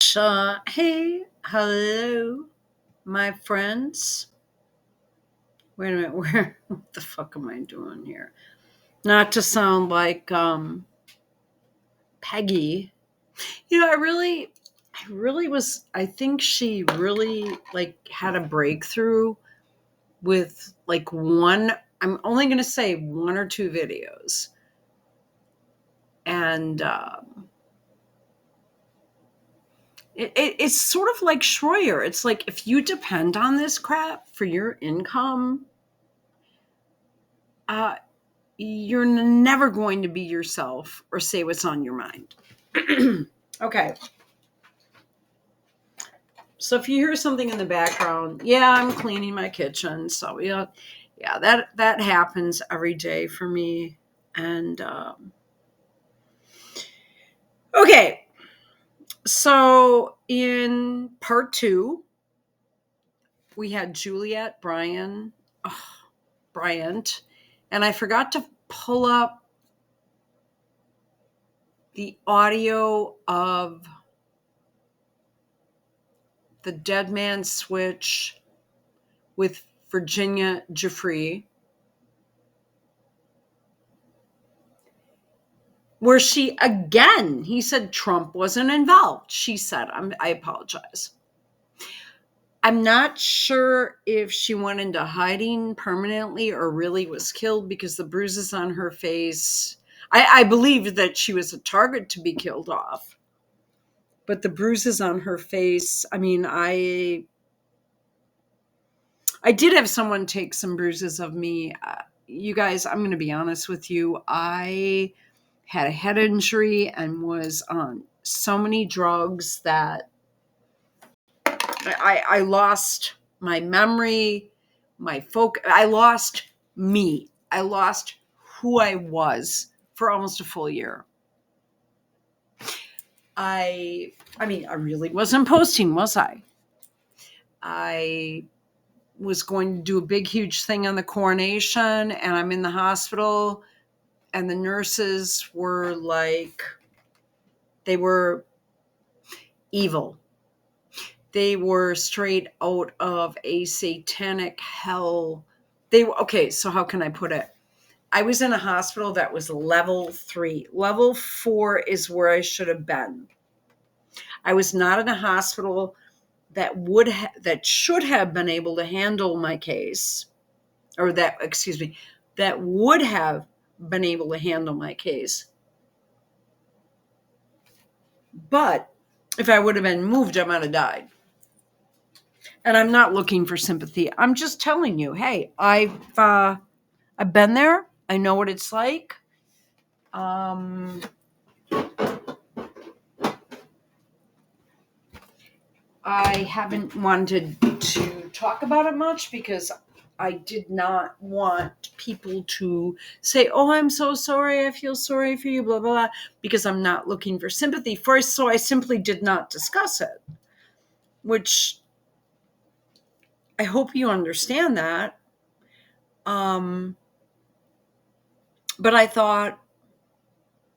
Hey, hello, my friends. Wait a minute, what the fuck am I doing here? Not to sound like Peggy. I think she really like had a breakthrough with like one. I'm only going to say one or two videos, and it's sort of like Schroyer. It's like if you depend on this crap for your income, uh, you're never going to be yourself or say what's on your mind. Okay. So if you hear something in the background, yeah, I'm cleaning my kitchen. So yeah, that happens every day for me. And okay, so in part two, we had Juliet Bryant, and I forgot to pull up the audio of the Dead Man Switch with Virginia Giuffre, where he said Trump wasn't involved. She said, I apologize. I'm not sure if she went into hiding permanently or really was killed because the bruises on her face. I believed that she was a target to be killed off. But the bruises on her face, I mean, I did have someone take some bruises of me. You guys, I'm going to be honest with you. I had a head injury and was on so many drugs that I lost my memory, my focus. I lost me. I lost who I was for almost a full year. I mean, I really wasn't posting, was I? I was going to do a big, huge thing on the coronation, and I'm in the hospital, and the nurses were like, they were evil. They were straight out of a satanic hell. Okay, so how can I put it? I was in a hospital that was level 3. Level 4 is where I should have been. I was not in a hospital that should have been able to handle my case, or that would have been able to handle my case. But if I would have been moved, I might have died. And I'm not looking for sympathy. I'm just telling you, hey, I've been there. I know what it's like. I haven't wanted to talk about it much because I did not want people to say, "Oh, I'm so sorry. I feel sorry for you," blah, blah, blah, because I'm not looking for sympathy first. So I simply did not discuss it, which I hope you understand that. But I thought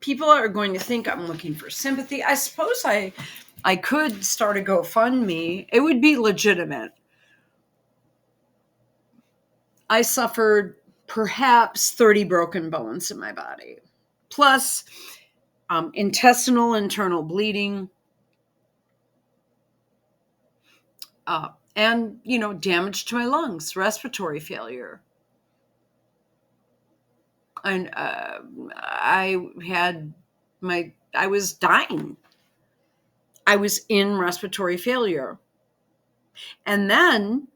people are going to think I'm looking for sympathy. I suppose I could start a GoFundMe. It would be legitimate. I suffered perhaps 30 broken bones in my body, plus intestinal internal bleeding, and damage to my lungs, respiratory failure. And I was dying. I was in respiratory failure. And then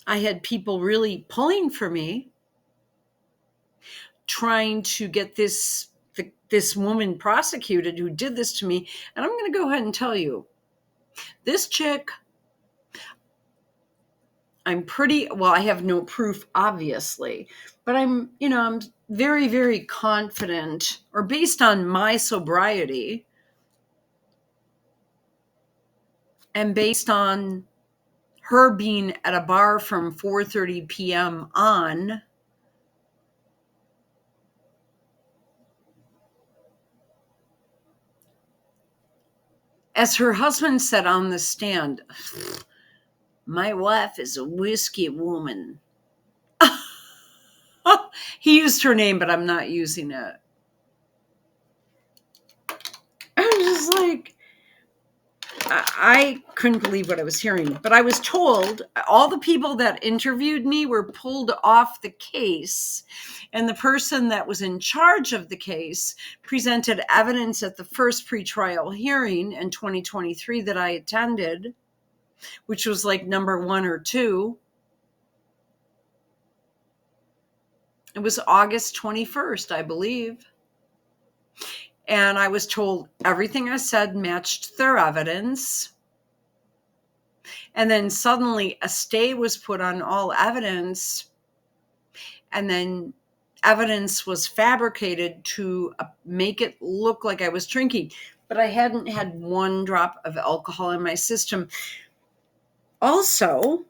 I had people really pulling for me, trying to get this woman prosecuted who did this to me. And I'm going to go ahead and tell you, this chick, I have no proof, obviously, but I'm very, very confident, or based on my sobriety and based on her being at a bar from 4:30 p.m. on, as her husband said on the stand, my wife is a whiskey woman. He used her name, but I'm not using it. I was just like, I couldn't believe what I was hearing. But I was told all the people that interviewed me were pulled off the case. And the person that was in charge of the case presented evidence at the first pretrial hearing in 2023 that I attended, which was like number 1 or 2. It was August 21st, I believe. And I was told everything I said matched their evidence. And then suddenly a stay was put on all evidence. And then evidence was fabricated to make it look like I was drinking. But I hadn't had 1 drop of alcohol in my system. Also,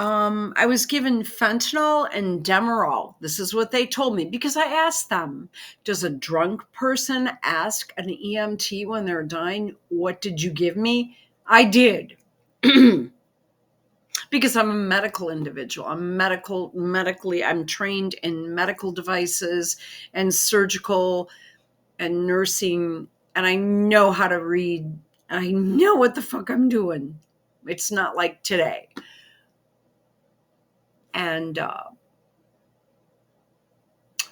I was given fentanyl and Demerol. This is what they told me, because I asked them, does a drunk person ask an EMT when they're dying, what did you give me? I did. Because I'm a medical individual. I'm trained in medical devices and surgical and nursing, and I know how to read. I know what the fuck I'm doing. It's not like today. And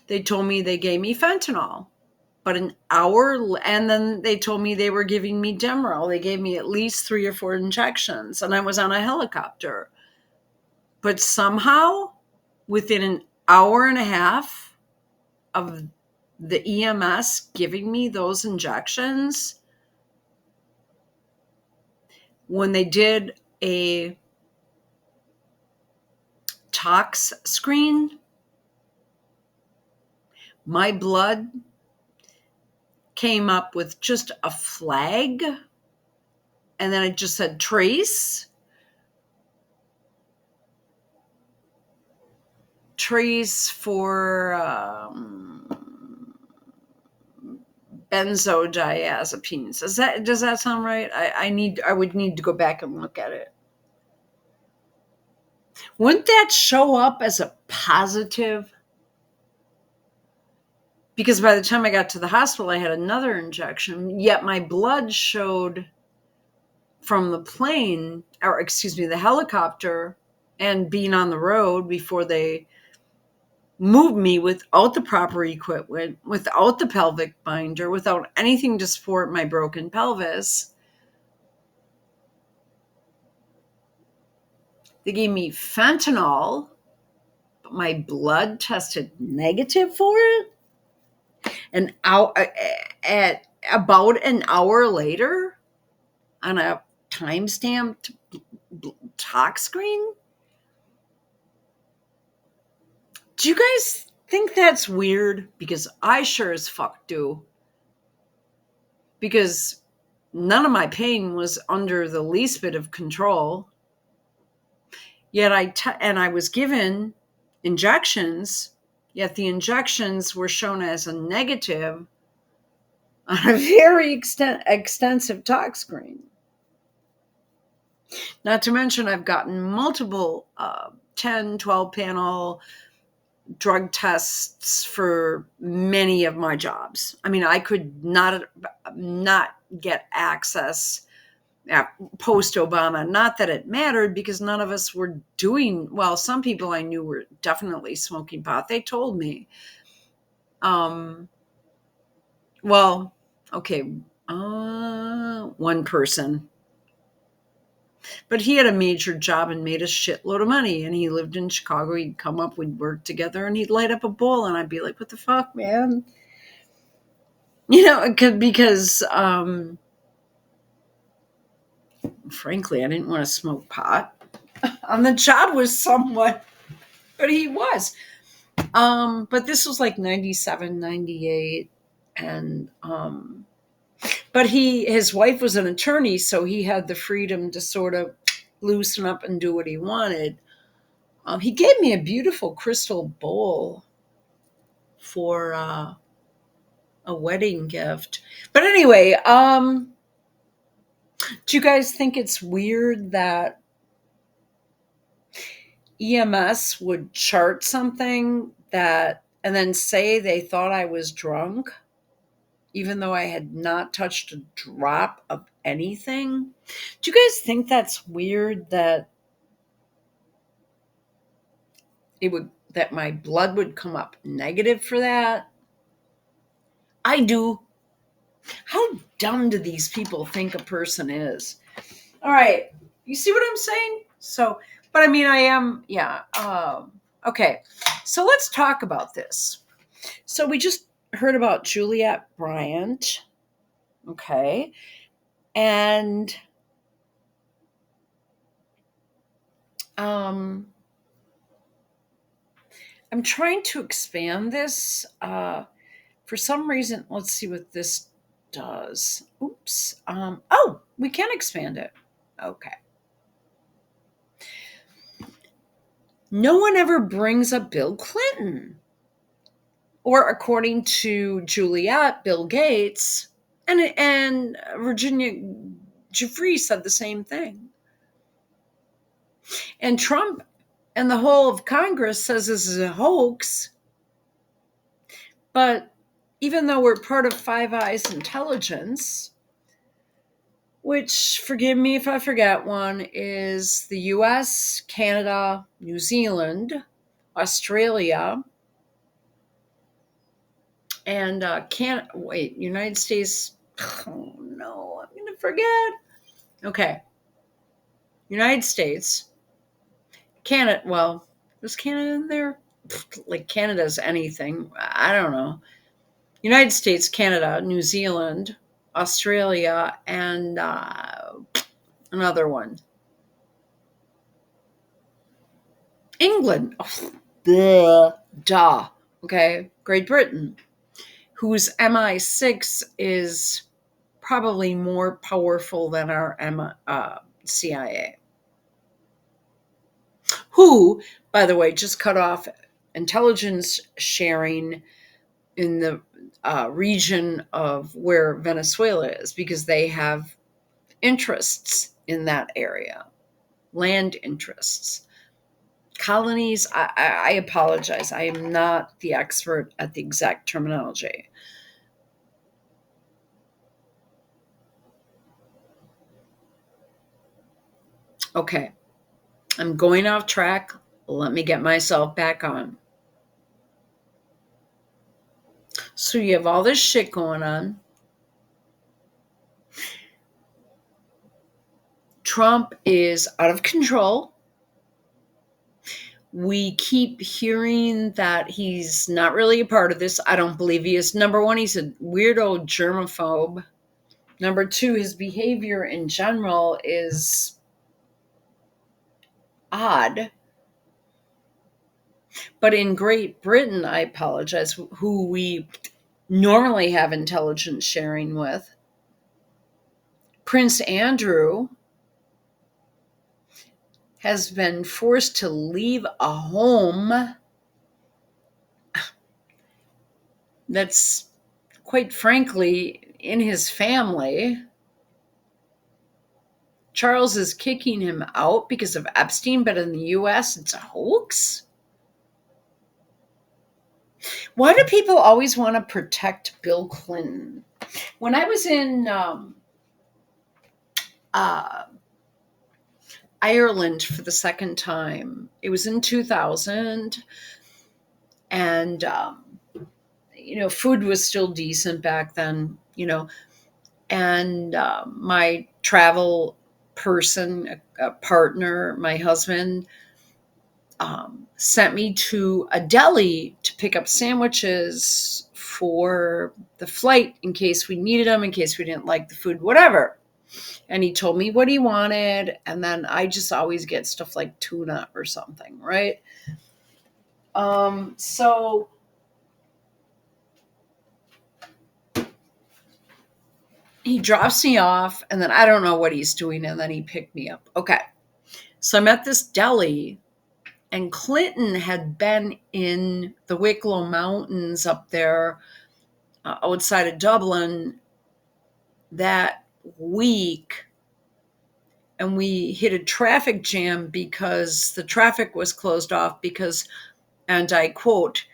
they told me they gave me fentanyl, but an hour, and then they told me they were giving me Demerol. They gave me at least 3 or 4 injections, and I was on a helicopter. But somehow, within an hour and a half of the EMS giving me those injections, when they did a tox screen, my blood came up with just a flag, and then it just said trace for benzodiazepines. Does that sound right? I would need to go back and look at it. Wouldn't that show up as a positive? Because by the time I got to the hospital, I had another injection, yet my blood showed from the plane, or excuse me, the helicopter, and being on the road before they moved me without the proper equipment, without the pelvic binder, without anything to support my broken pelvis. They gave me fentanyl, but my blood tested negative for it. And at about an hour later, on a time-stamped tox screen. Do you guys think that's weird? Because I sure as fuck do. Because none of my pain was under the least bit of control. Yet I was given injections, yet the injections were shown as a negative on a very extensive tox screen. Not to mention, I've gotten multiple 10, 12 panel drug tests for many of my jobs. I mean, I could not get access post-Obama. Not that it mattered, because none of us were doing, well, some people I knew were definitely smoking pot. They told me. Well, okay, one person. But he had a major job and made a shitload of money, and he lived in Chicago. He'd come up, we'd work together, and he'd light up a bowl, and I'd be like, what the fuck, man? You know, because frankly, I didn't want to smoke pot. On the job was somewhat, but he was. But this was like 97, 98, and but his wife was an attorney, so he had the freedom to sort of loosen up and do what he wanted. He gave me a beautiful crystal bowl for a wedding gift. But anyway, do you guys think it's weird that EMS would chart something that and then say they thought I was drunk, even though I had not touched a drop of anything? Do you guys think that's weird that that my blood would come up negative for that? I do. How dumb do these people think a person is? All right. You see what I'm saying? So, but I mean, I am, yeah. Okay. So let's talk about this. So we just heard about Juliet Bryant. Okay. And I'm trying to expand this. For some reason, let's see what this does. Oops. Oh, we can expand it. Okay. No one ever brings up Bill Clinton. Or according to Juliet, Bill Gates, and Virginia Giuffre said the same thing. And Trump and the whole of Congress says this is a hoax. But even though we're part of Five Eyes intelligence, which, forgive me if I forget one, is the US, Canada, New Zealand, Australia, and United States. Oh no, I'm going to forget. Okay. United States, Canada. Well, was Canada in there? Like Canada's anything. I don't know. United States, Canada, New Zealand, Australia, and another one. England. Oh, duh. Okay. Great Britain, whose MI6 is probably more powerful than our CIA. Who, by the way, just cut off intelligence sharing in the region of where Venezuela is because they have interests in that area, land interests. Colonies, I apologize. I am not the expert at the exact terminology. Okay, I'm going off track. Let me get myself back on. So you have all this shit going on. Trump is out of control. We keep hearing that he's not really a part of this. I don't believe he is. Number one, he's a weirdo germaphobe. Number two, his behavior in general is odd. But in Great Britain, I apologize, who we normally have intelligence sharing with, Prince Andrew has been forced to leave a home that's, quite frankly, in his family. Charles is kicking him out because of Epstein, but in the US, it's a hoax. Why do people always want to protect Bill Clinton? When I was in Ireland for the second time, it was in 2000, and food was still decent back then, and my travel person, a partner, my husband, sent me to a deli to pick up sandwiches for the flight in case we needed them, in case we didn't like the food, whatever. And he told me what he wanted, and then I just always get stuff like tuna or something, right? So he drops me off, and then I don't know what he's doing, and then he picked me up. Okay. So I'm at this deli, and Clinton had been in the Wicklow Mountains up there outside of Dublin that week, and we hit a traffic jam because the traffic was closed off because, and I quote,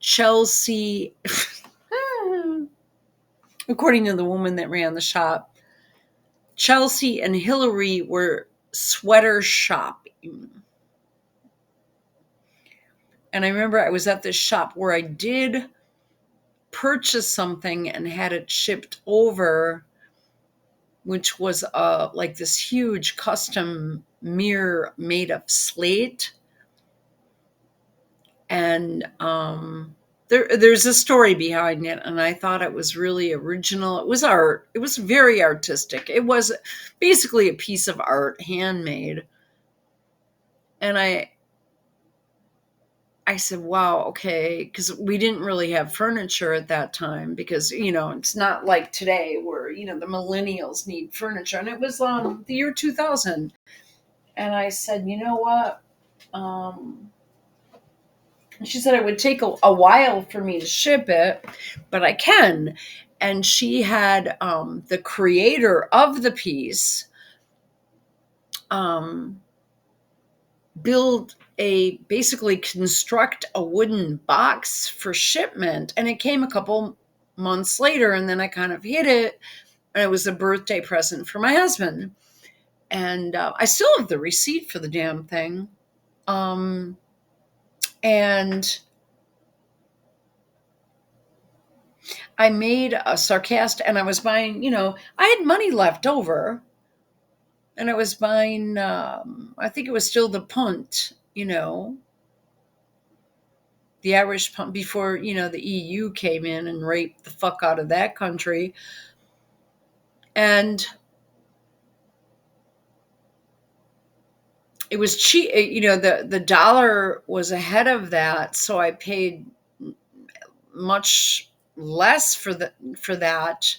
Chelsea, according to the woman that ran the shop, Chelsea and Hillary were sweater shopping. And I remember I was at this shop where I did purchase something and had it shipped over, which was like this huge custom mirror made of slate. And there's a story behind it, and I thought it was really original. It was art. It was very artistic. It was basically a piece of art, handmade. And I said, wow, okay, because we didn't really have furniture at that time because, it's not like today where, the millennials need furniture. And it was the year 2000. And I said, you know what? She said it would take a while for me to ship it, but I can. And she had the creator of the piece basically construct a wooden box for shipment. And it came a couple months later, and then I kind of hid it. And it was a birthday present for my husband. And I still have the receipt for the damn thing. And I made a sarcastic, and I was buying, I had money left over, and I was buying, I think it was still the punt, the Irish punt before, the EU came in and raped the fuck out of that country. And it was cheap, the dollar was ahead of that. So I paid much less for that.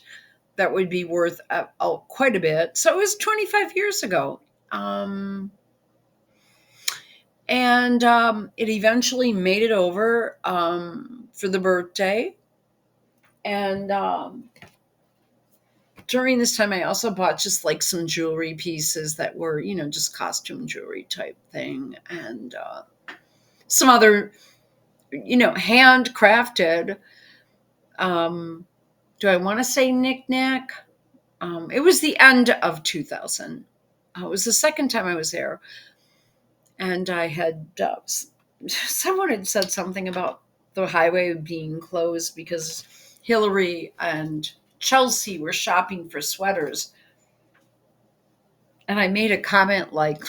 That would be worth quite a bit. So it was 25 years ago. And it eventually made it over for the birthday. And during this time, I also bought just like some jewelry pieces that were, just costume jewelry type thing. And some other, handcrafted. Do I want to say knick-knack? It was the end of 2000. It was the second time I was there. And I had, someone had said something about the highway being closed because Hillary and Chelsea were shopping for sweaters. And I made a comment like,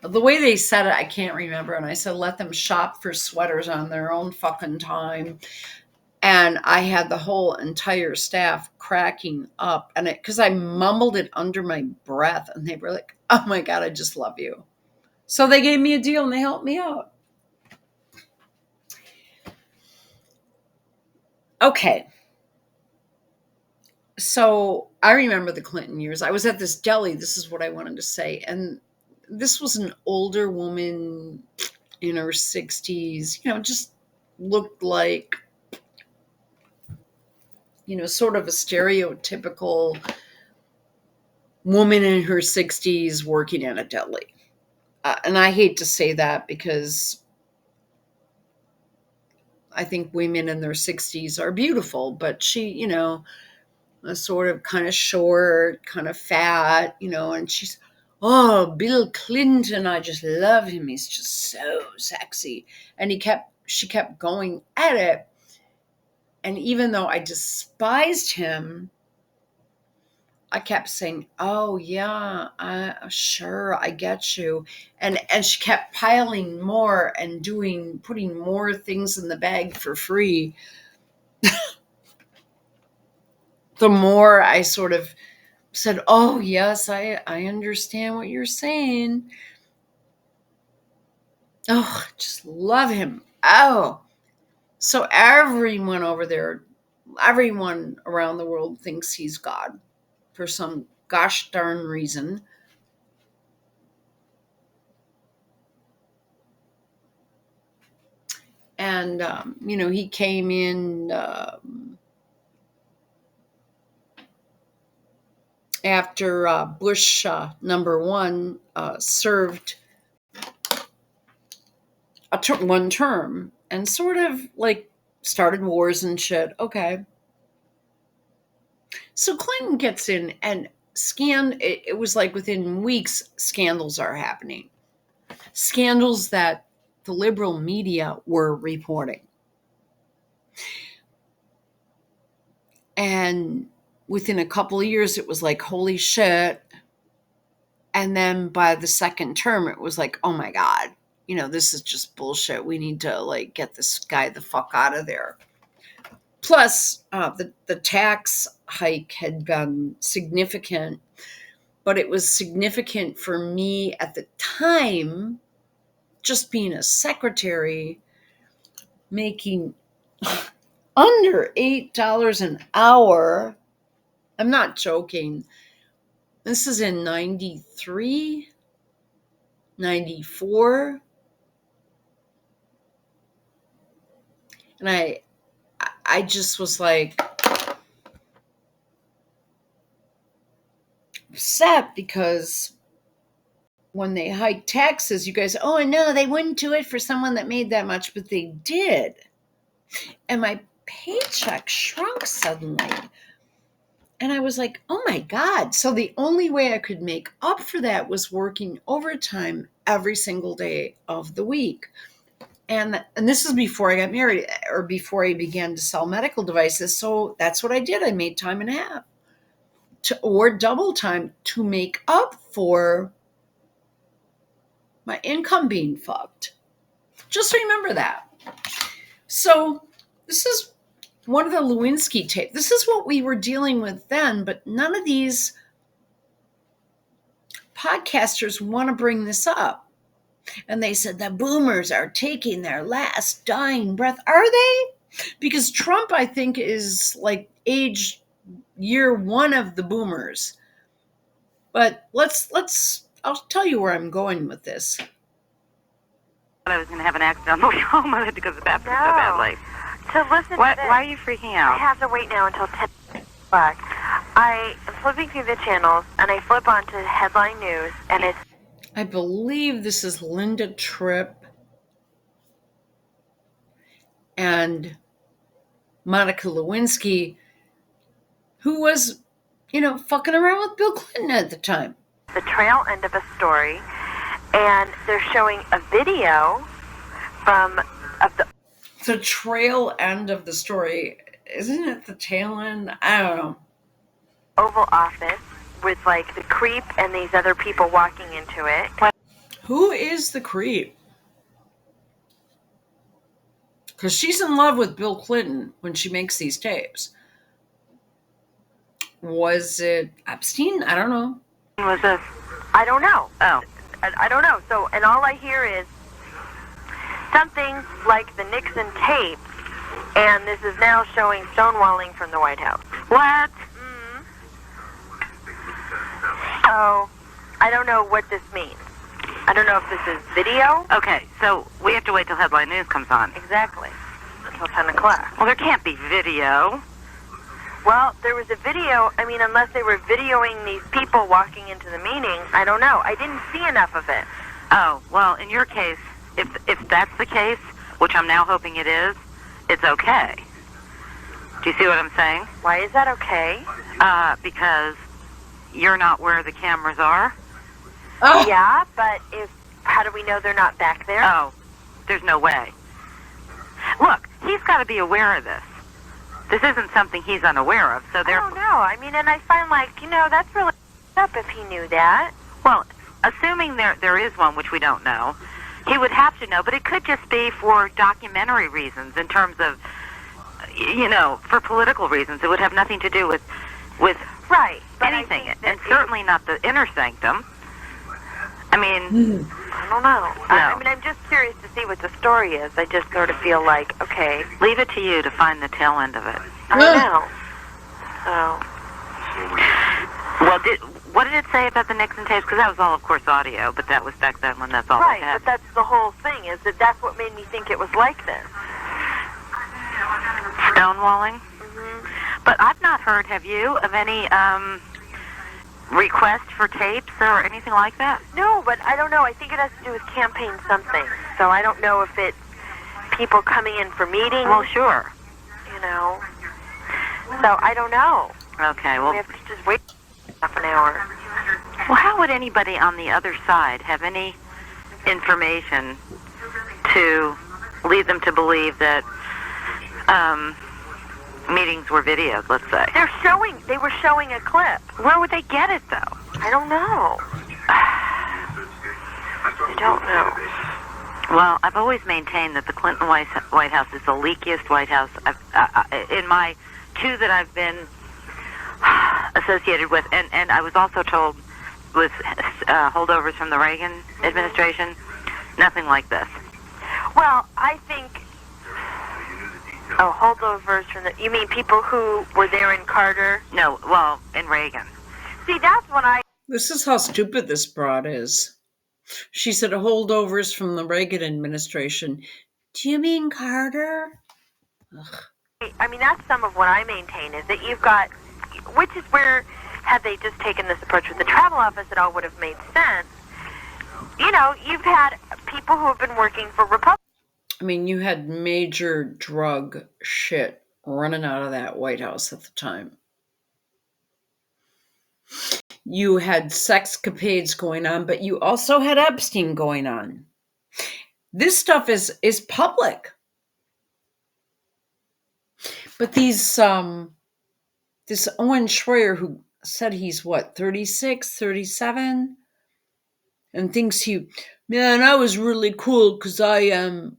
the way they said it, I can't remember. And I said, let them shop for sweaters on their own fucking time. And I had the whole entire staff cracking up, and because I mumbled it under my breath, and they were like, oh my God, I just love you. So they gave me a deal and they helped me out. Okay. So I remember the Clinton years. I was at this deli. This is what I wanted to say. And this was an older woman in her 60s, just looked like, sort of a stereotypical woman in her 60s working at a deli. And I hate to say that because I think women in their 60s are beautiful, but she, was sort of kind of short, kind of fat, and she's, oh, Bill Clinton, I just love him. He's just so sexy. And she kept going at it. And even though I despised him, I kept saying, oh yeah, sure, I get you. And she kept piling more and putting more things in the bag for free. The more I sort of said, oh yes, I understand what you're saying. Oh, just love him. Oh, so everyone over there, everyone around the world thinks he's God for some gosh darn reason. And, he came in after Bush #1 served one term and sort of like started wars and shit. Okay. So Clinton gets in and it was like within weeks, scandals are happening. Scandals that the liberal media were reporting. And within a couple of years, it was like, holy shit. And then by the second term, it was like, oh my God, this is just bullshit. We need to like get this guy the fuck out of there. Plus, the tax hike had been significant, but it was significant for me at the time, just being a secretary, making under $8 an hour. I'm not joking. This is in 93, 94. And I just was like upset because when they hiked taxes, you guys, oh no, they wouldn't do it for someone that made that much, but they did. And my paycheck shrunk suddenly. And I was like, oh my God. So the only way I could make up for that was working overtime every single day of the week. And this is before I got married or before I began to sell medical devices. So that's what I did. I made time and a half or double time to make up for my income being fucked. Just remember that. So this is one of the Lewinsky tapes. This is what we were dealing with then, but none of these podcasters want to bring this up. And they said the boomers are taking their last dying breath. Are they? Because Trump, I think, is like year one of the boomers. But I'll tell you where I'm going with this. I was going to have an accident on the way home. I had to go to the bathroom so badly. To listen to this, why are you freaking out? I have to wait now until 10 o'clock. I am flipping through the channels, and I flip onto headline news, and it's... I believe this is Linda Tripp and Monica Lewinsky, who was, fucking around with Bill Clinton at the time. The trail end of a story, and they're showing a video of the trail end of the story. Isn't it the tail end? I don't know. Oval Office with like the creep and these other people walking into it. Who is the creep? Because she's in love with Bill Clinton when she makes these tapes. Was it Epstein? I don't know. Was this? I don't know. Oh. I don't know. So, and all I hear is something like the Nixon tape, and this is now showing stonewalling from the White House. What? So, I don't know what this means. I don't know if this is video. Okay, so we have to wait till headline news comes on. Exactly. Until 10 o'clock. Well, there can't be video. Well, there was a video. I mean, unless they were videoing these people walking into the meeting, I don't know. I didn't see enough of it. Oh, well, in your case, if that's the case, which I'm now hoping it is, it's okay. Do you see what I'm saying? Why is that okay? Because you're not where the cameras are. Oh. Yeah, but how do we know they're not back there? Oh, there's no way. Look, he's got to be aware of this. This isn't something he's unaware of, so therefore... I don't know. I mean, and I find that's really up if he knew that. Well, assuming there is one, which we don't know, he would have to know, but it could just be for documentary reasons in terms of, for political reasons. It would have nothing to do with right, anything, and certainly not the inner sanctum. I mean... I don't know. No. I mean, I'm just curious to see what the story is. I just sort of feel like, okay... Leave it to you to find the tail end of it. I know. So... Well, what did it say about the Nixon tapes? Because that was all, of course, audio, but that was back then when that's all they had. Right, but that's the whole thing, is that's what made me think it was like this. Stonewalling? Mm-hmm. But I've not heard, have you, of any request for tapes or anything like that? No, but I don't know. I think it has to do with campaign something. So I don't know if it's people coming in for meetings. Well, sure. You know. So I don't know. Okay, well, We have to just wait half an hour. well, how would anybody on the other side have any information to lead them to believe that meetings were videoed, let's say? They were showing a clip. Where would they get it, though? I don't know. I don't know. Well, I've always maintained that the Clinton White House is the leakiest White House in my two that I've been associated with, and I was also told with holdovers from the Reagan administration, nothing like this. Well, I think... Oh, holdovers from the... You mean people who were there in Carter? No, well, in Reagan. See, that's what I... This is how stupid this broad is. She said holdovers from the Reagan administration. Do you mean Carter? Ugh. I mean, that's some of what I maintain, is that you've got... Which is where, had they just taken this approach with the travel office, it all would have made sense. You know, you've had people who have been working for Republicans. I mean, you had major drug shit running out of that White House at the time. You had sexcapades going on, but you also had Epstein going on. This stuff is public. But these this Owen Schroyer, who said he's 36, 37, and thinks man, I was really cool because I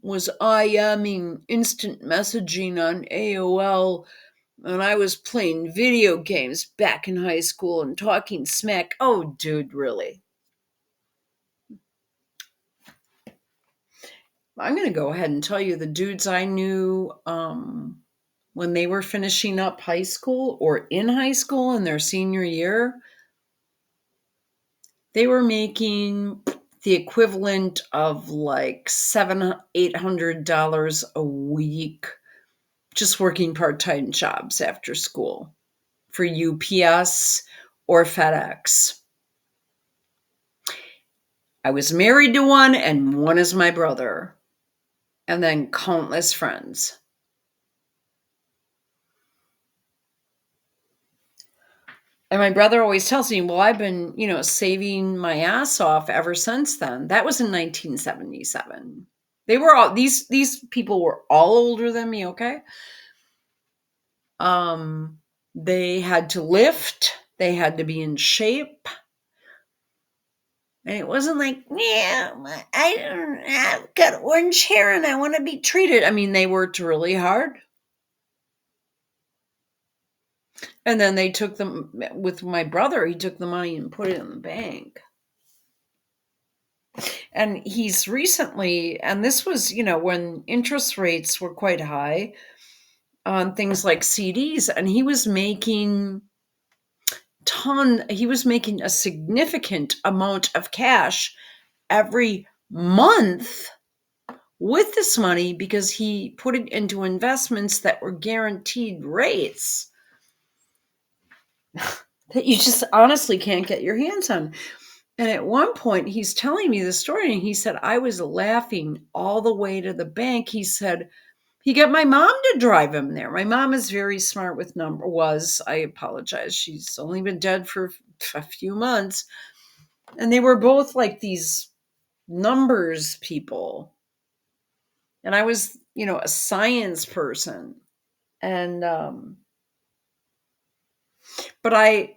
was IMing instant messaging on AOL, and I was playing video games back in high school and talking smack. Oh, dude, really? I'm going to go ahead and tell you the dudes I knew when they were finishing up high school or in high school in their senior year, they were making the equivalent of like $700-800 a week just working part-time jobs after school for UPS or FedEx. I was married to one, and one is my brother, and then countless friends. And my brother always tells me, well, I've been, saving my ass off ever since then. That was in 1977. They were all, these people were all older than me, okay? They had to lift. They had to be in shape. And it wasn't like, I've got orange hair and I want to be treated. I mean, they worked really hard. And then they took them, with my brother, he took the money and put it in the bank. And he's recently, and this was, when interest rates were quite high on things like CDs, and he was making a significant amount of cash every month with this money because he put it into investments that were guaranteed rates that you just honestly can't get your hands on. And at one point, he's telling me the story, and he said, I was laughing all the way to the bank. He said, he got my mom to drive him there. My mom is very smart with I apologize. She's only been dead for a few months. And they were both like these numbers people. And I was, a science person. And, but I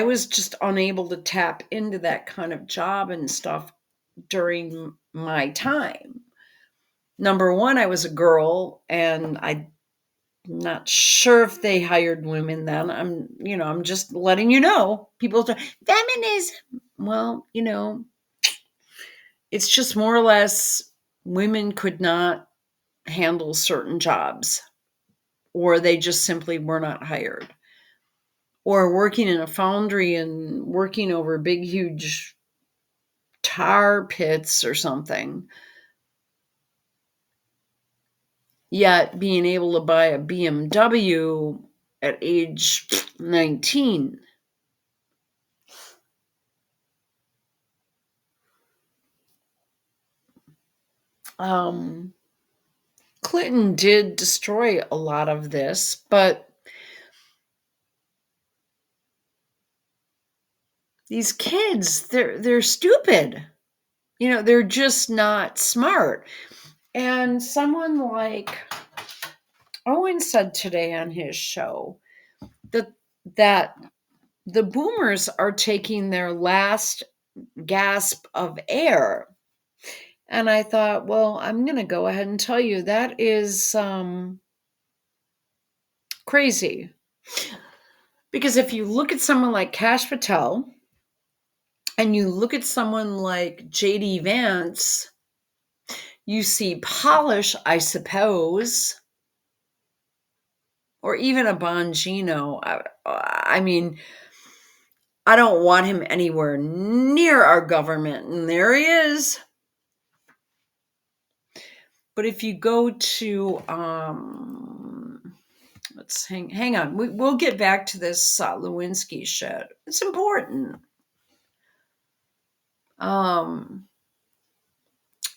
was just unable to tap into that kind of job and stuff during my time. Number one, I was a girl, and I'm not sure if they hired women then. I'm just letting you know. People say, feminism. Well, it's just more or less women could not handle certain jobs, or they just simply were not hired. Or working in a foundry and working over big, huge tar pits or something. yet being able to buy a BMW at age 19. Clinton did destroy a lot of this, but these kids, they're stupid. They're just not smart. And someone like Owen said today on his show that the boomers are taking their last gasp of air. And I thought, well, I'm going to go ahead and tell you that is crazy. Because if you look at someone like Kash Patel and you look at someone like J.D. Vance, you see polish, I suppose, or even a Bongino. I mean, I don't want him anywhere near our government, and there he is. But if you go to, let's hang on. We'll get back to this Lewinsky shit. It's important.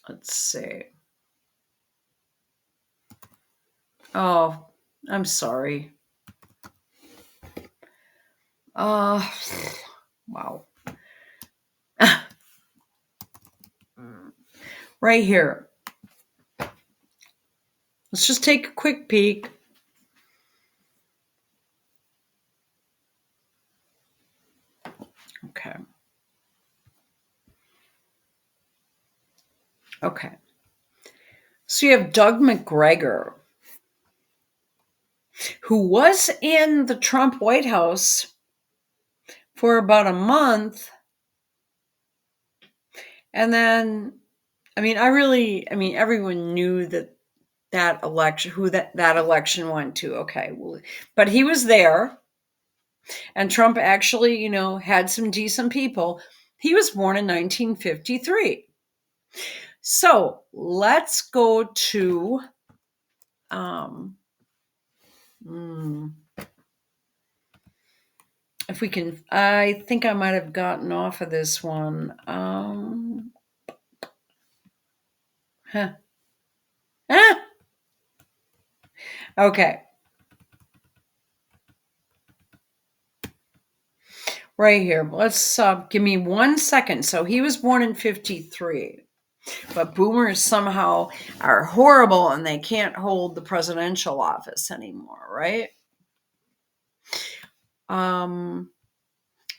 Let's see. Oh, I'm sorry. Wow. Right here. Let's just take a quick peek. Okay. So you have Doug McGregor, who was in the Trump White House for about a month. And then, everyone knew that election, who that election went to. Okay. Well, but he was there. And Trump actually, had some decent people. He was born in 1953. So let's go to, if we can, I think I might have gotten off of this one. Okay. Right here. Let's give me 1 second. So he was born in 53. But boomers somehow are horrible and they can't hold the presidential office anymore, right?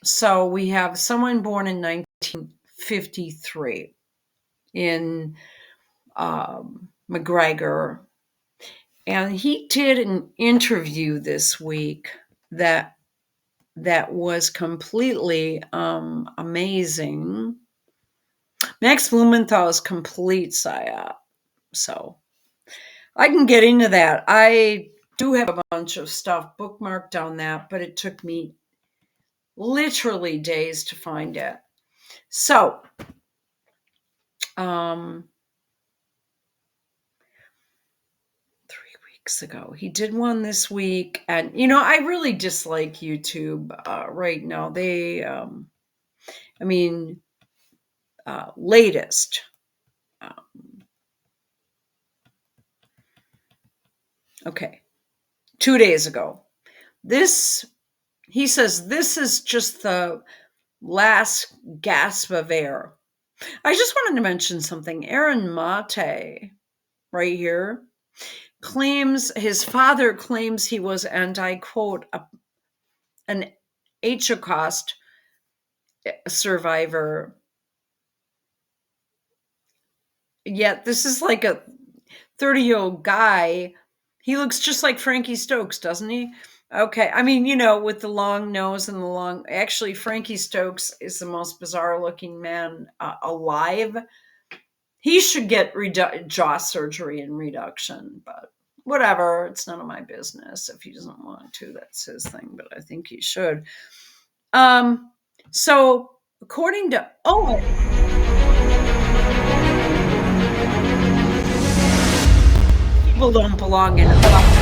So we have someone born in 1953 in McGregor. And he did an interview this week that was completely amazing. Max Blumenthal's complete psyop. So I can get into that. I do have a bunch of stuff bookmarked on that, but it took me literally days to find it. So, 3 weeks ago, he did one this week. And, I really dislike YouTube right now. They, latest. Okay. 2 days ago. He says, this is just the last gasp of air. I just wanted to mention something. Aaron Mate, right here, his father claims he was, and I quote, an Holocaust survivor. Yet this is like a 30-year-old guy. He looks just like Frankie Stokes, doesn't he? Okay. With the long nose and the long... Actually, Frankie Stokes is the most bizarre-looking man alive. He should get jaw surgery and reduction, but whatever. It's none of my business. If he doesn't want to, that's his thing, but I think he should. So, according to Owen... People don't belong in a bucket.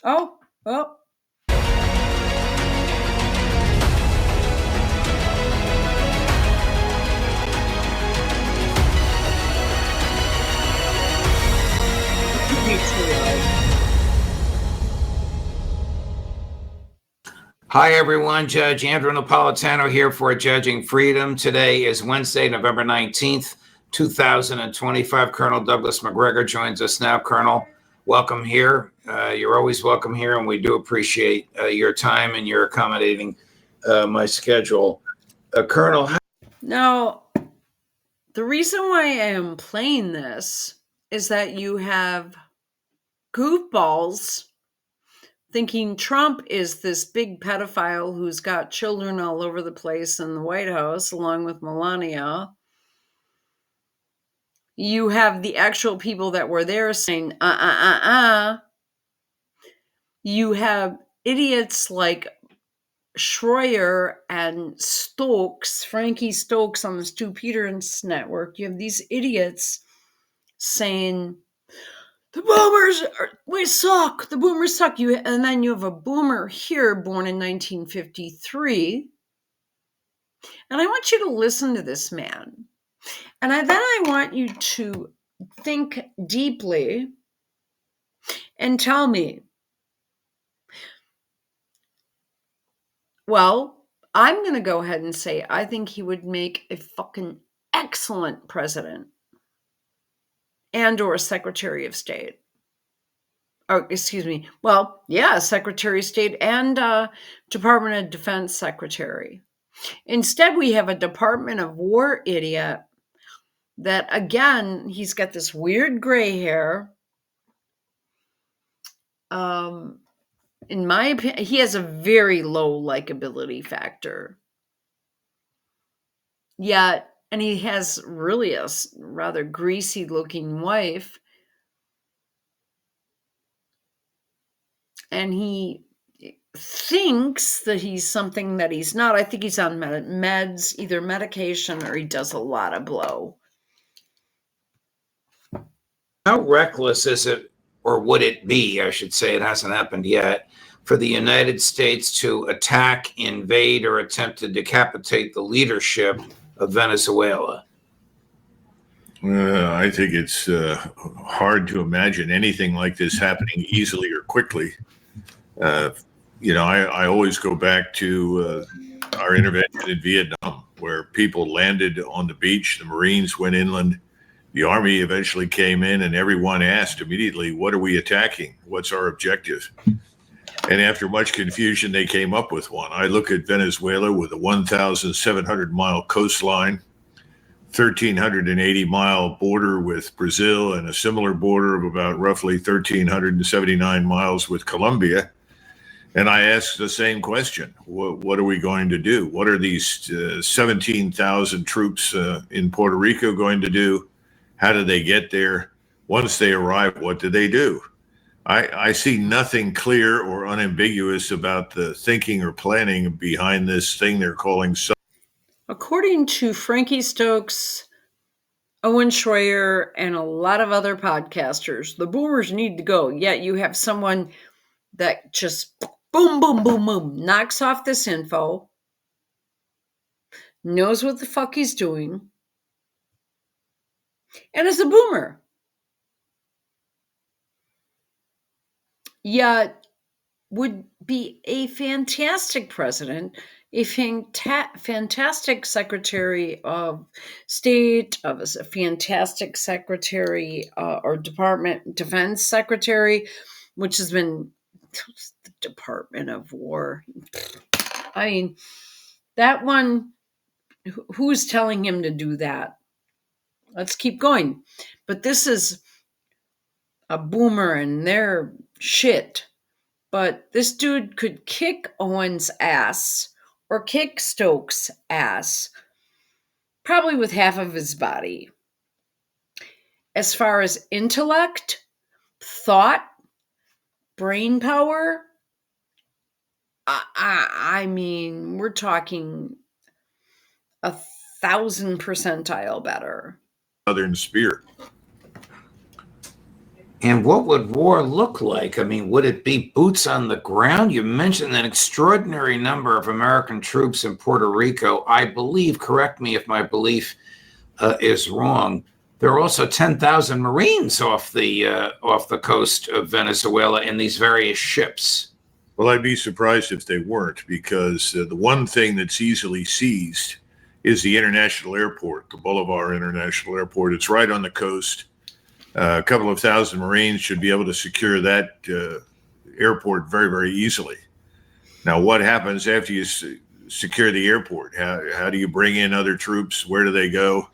Oh. Hi, everyone. Judge Andrew Napolitano here for Judging Freedom. Today is Wednesday, November 19th, 2025. Colonel Douglas McGregor joins us now. Colonel, welcome here. You're always welcome here, and we do appreciate your time and your accommodating my schedule. Colonel. Now, the reason why I am playing this is that you have goofballs thinking Trump is this big pedophile who's got children all over the place in the White House, along with Melania. You have the actual people that were there saying, You have idiots like Schroyer and Stokes, Frankie Stokes on the Stu Peters network. You have these idiots saying, the boomers, we suck. The boomers suck. And then you have a boomer here born in 1953. And I want you to listen to this man. And then I want you to think deeply and tell me, well, I'm going to go ahead and say I think he would make a fucking excellent president and or Secretary of State. Oh, excuse me. Well, yeah, Secretary of State and Department of Defense Secretary. Instead, we have a Department of War idiot that, again, he's got this weird gray hair. In my opinion, he has a very low likability factor. Yet, and he has really a rather greasy looking wife. And he thinks that he's something that he's not. I think he's on meds, either medication or he does a lot of blow. How reckless is it, or would it be, I should say, it hasn't happened yet, for the United States to attack, invade, or attempt to decapitate the leadership of Venezuela? I think it's hard to imagine anything like this happening easily or quickly. I always go back to our intervention in Vietnam, where people landed on the beach, the Marines went inland, the Army eventually came in, and everyone asked immediately, what are we attacking? What's our objective? And after much confusion, they came up with one. I look at Venezuela with a 1,700-mile coastline, 1,380-mile border with Brazil, and a similar border of about roughly 1,379 miles with Colombia. And I asked the same question. What are we going to do? What are these 17,000 troops in Puerto Rico going to do? How do they get there? Once they arrive, what do they do? I see nothing clear or unambiguous about the thinking or planning behind this thing they're calling. According to Frankie Stokes, Owen Schroyer, and a lot of other podcasters, the boomers need to go. Yet you have someone that just boom, boom, boom, boom, knocks off this info, knows what the fuck he's doing, and is a boomer. Yet would be a fantastic president, a fantastic Secretary of State, a fantastic Secretary or Defense Secretary, which has been the Department of War. I mean, that one, who's telling him to do that? Let's keep going. But this is a boomer and they're shit. But this dude could kick Owen's ass or kick Stokes' ass, probably with half of his body. As far as intellect, thought, brain power, I mean, we're talking 1,000 percentile better. Southern spear. And what would war look like? I mean, would it be boots on the ground? You mentioned an extraordinary number of American troops in Puerto Rico. I believe, correct me if my belief is wrong, there are also 10,000 Marines off the coast of Venezuela in these various ships. Well, I'd be surprised if they weren't, because the one thing that's easily seized is the international airport, the Bolivar International Airport. It's right on the coast. A couple of thousand Marines should be able to secure that airport very, very easily. Now, what happens after you secure the airport? How do you bring in other troops? Where do they go?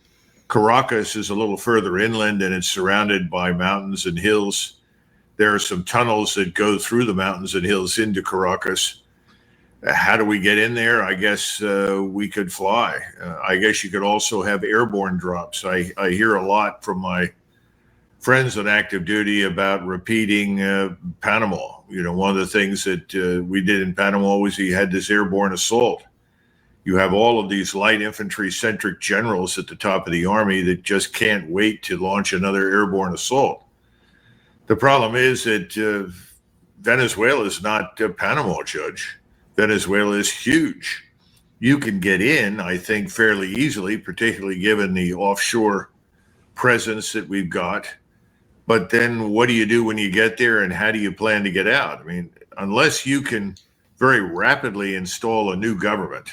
Caracas is a little further inland, and it's surrounded by mountains and hills. There are some tunnels that go through the mountains and hills into Caracas. How do we get in there? I guess we could fly. I guess you could also have airborne drops. I hear a lot from my friends on active duty about repeating Panama. You know, one of the things that we did in Panama was you had this airborne assault. You have all of these light infantry centric generals at the top of the army that just can't wait to launch another airborne assault. The problem is that Venezuela is not Panama, Judge. Venezuela is huge. You can get in, I think, fairly easily, particularly given the offshore presence that we've got. But then what do you do when you get there, and how do you plan to get out? I mean, unless you can very rapidly install a new government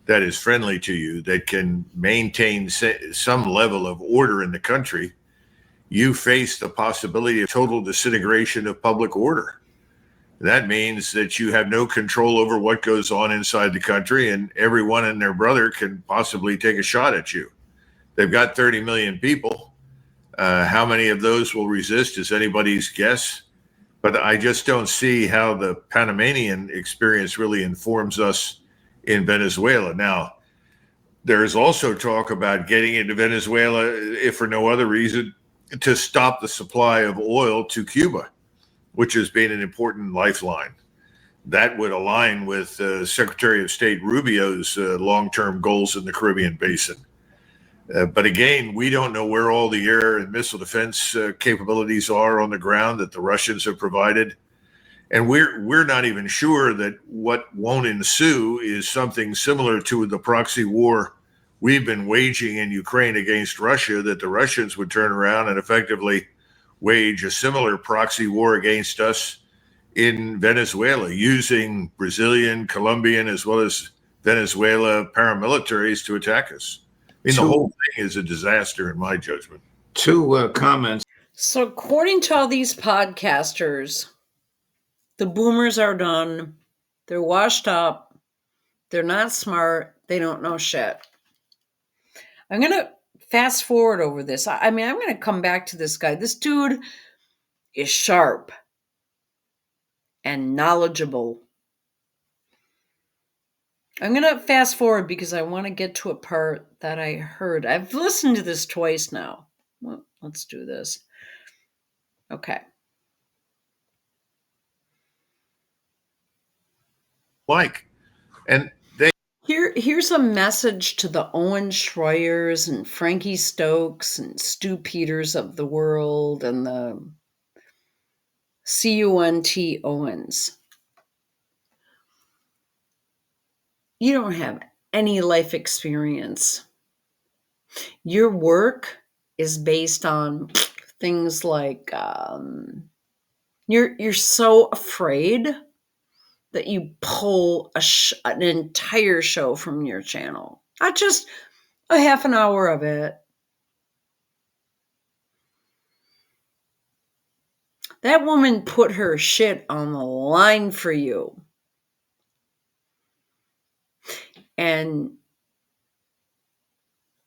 that is friendly to you, that can maintain some level of order in the country, you face the possibility of total disintegration of public order. That means that you have no control over what goes on inside the country, and everyone and their brother can possibly take a shot at you. They've got 30 million people. How many of those will resist is anybody's guess. But I just don't see how the Panamanian experience really informs us in Venezuela. Now, there is also talk about getting into Venezuela, if for no other reason, to stop the supply of oil to Cuba, which has been an important lifeline. That would align with Secretary of State Rubio's long-term goals in the Caribbean Basin. But again, we don't know where all the air and missile defense capabilities are on the ground that the Russians have provided. And we're not even sure that what won't ensue is something similar to the proxy war we've been waging in Ukraine against Russia, that the Russians would turn around and effectively wage a similar proxy war against us in Venezuela, using Brazilian, Colombian, as well as Venezuela paramilitaries to attack us. I mean, the whole thing is a disaster, in my judgment. Two comments. So according to all these podcasters, the boomers are done. They're washed up. They're not smart. They don't know shit. I'm going to fast forward over this. I mean, I'm going to come back to this guy. This dude is sharp and knowledgeable. I'm going to fast forward because I want to get to a part that I heard. I've listened to this twice now. Well, let's do this. Okay. And here's a message to the Owen Schroyers and Frankie Stokes and Stu Peters of the world and the CUNT Owens. You don't have any life experience. Your work is based on things like you're so afraid that you pull an entire show from your channel, not just a half an hour of it. That woman put her shit on the line for you. And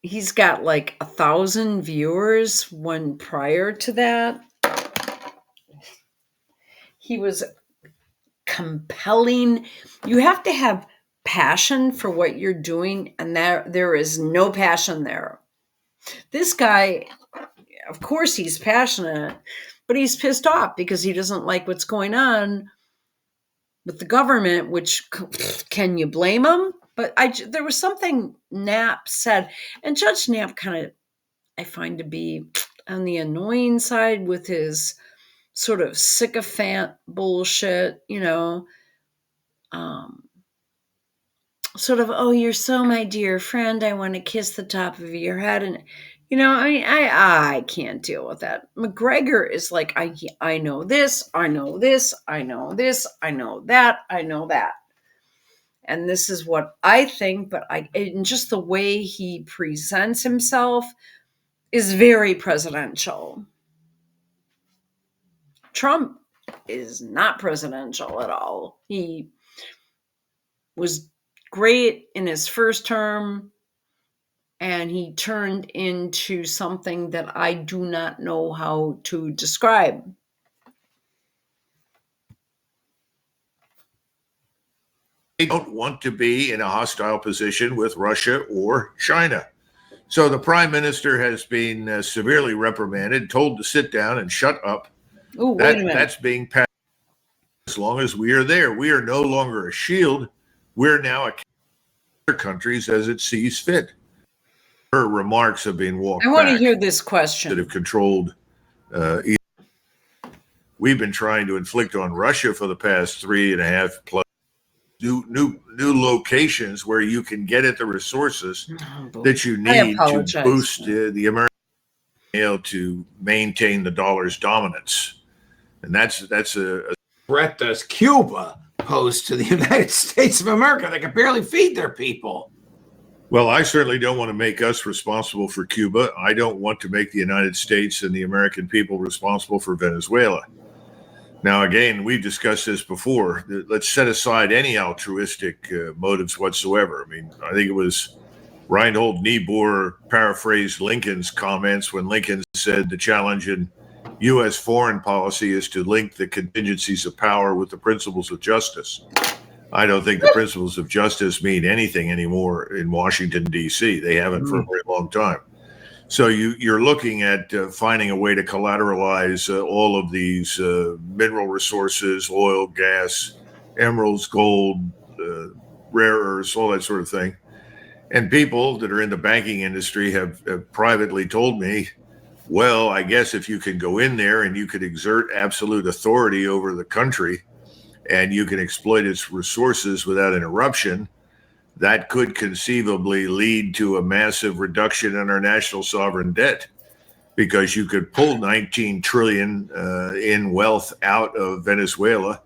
he's got like 1,000 viewers when prior to that, he was compelling. You have to have passion for what you're doing, and there is no passion there. This guy, of course he's passionate, but he's pissed off because he doesn't like what's going on with the government, which can you blame him? But there was something Knapp said, and Judge Knapp kind of, I find to be on the annoying side with his sort of sycophant bullshit, sort of, oh, you're so my dear friend, I want to kiss the top of your head. And, I mean, I can't deal with that. McGregor is like, I know this, I know this, I know this, I know that, I know that. And this is what I think, but and just the way he presents himself is very presidential. Trump is not presidential at all. He was great in his first term, and he turned into something that I do not know how to describe. They don't want to be in a hostile position with Russia or China. So the prime minister has been severely reprimanded, told to sit down and shut up. Oh, wait a minute. That's being passed as long as we are there. We are no longer a shield. We're now a other countries as it sees fit. Her remarks have been walked back. I want to hear this question. That have controlled. We've been trying to inflict on Russia for the past 3.5 plus new locations where you can get at the resources that you need to boost the American able to maintain the dollar's dominance, and that's a threat does Cuba pose to the United States of America? They can barely feed their people. Well, I certainly don't want to make us responsible for Cuba. I don't want to make the United States and the American people responsible for Venezuela. Now, again, we've discussed this before. Let's set aside any altruistic motives whatsoever. I mean, I think it was Reinhold Niebuhr paraphrased Lincoln's comments when Lincoln said the challenge in U.S. foreign policy is to link the contingencies of power with the principles of justice. I don't think the principles of justice mean anything anymore in Washington, D.C. They haven't for a very long time. So you're looking at finding a way to collateralize all of these mineral resources, oil, gas, emeralds, gold, rare earths, all that sort of thing. And people that are in the banking industry have privately told me, well, I guess if you can go in there and you could exert absolute authority over the country and you can exploit its resources without interruption, that could conceivably lead to a massive reduction in our national sovereign debt, because you could pull 19 trillion in wealth out of Venezuela.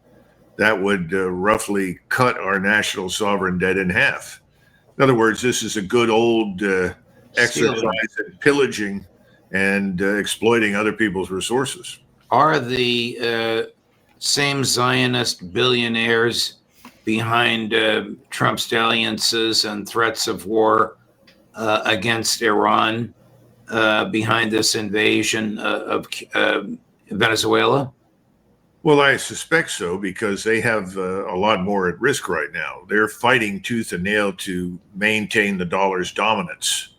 That would roughly cut our national sovereign debt in half. In other words, this is a good old exercise in pillaging and exploiting other people's resources. Are the same Zionist billionaires behind Trump's dalliances and threats of war against Iran behind this invasion of Venezuela? Well, I suspect so, because they have a lot more at risk right now. They're fighting tooth and nail to maintain the dollar's dominance.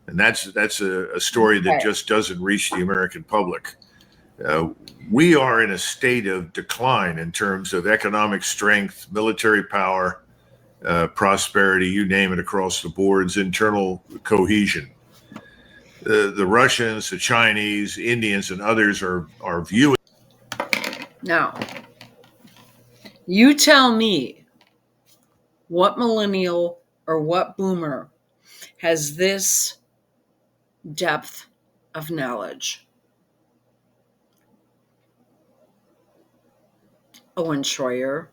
And that's a story that just doesn't reach the American public. We are in a state of decline in terms of economic strength, military power, prosperity, you name it, across the boards, internal cohesion. The Russians, the Chinese, Indians, and others are viewing. Now, you tell me what millennial or what boomer has this depth of knowledge. Owen Schroyer.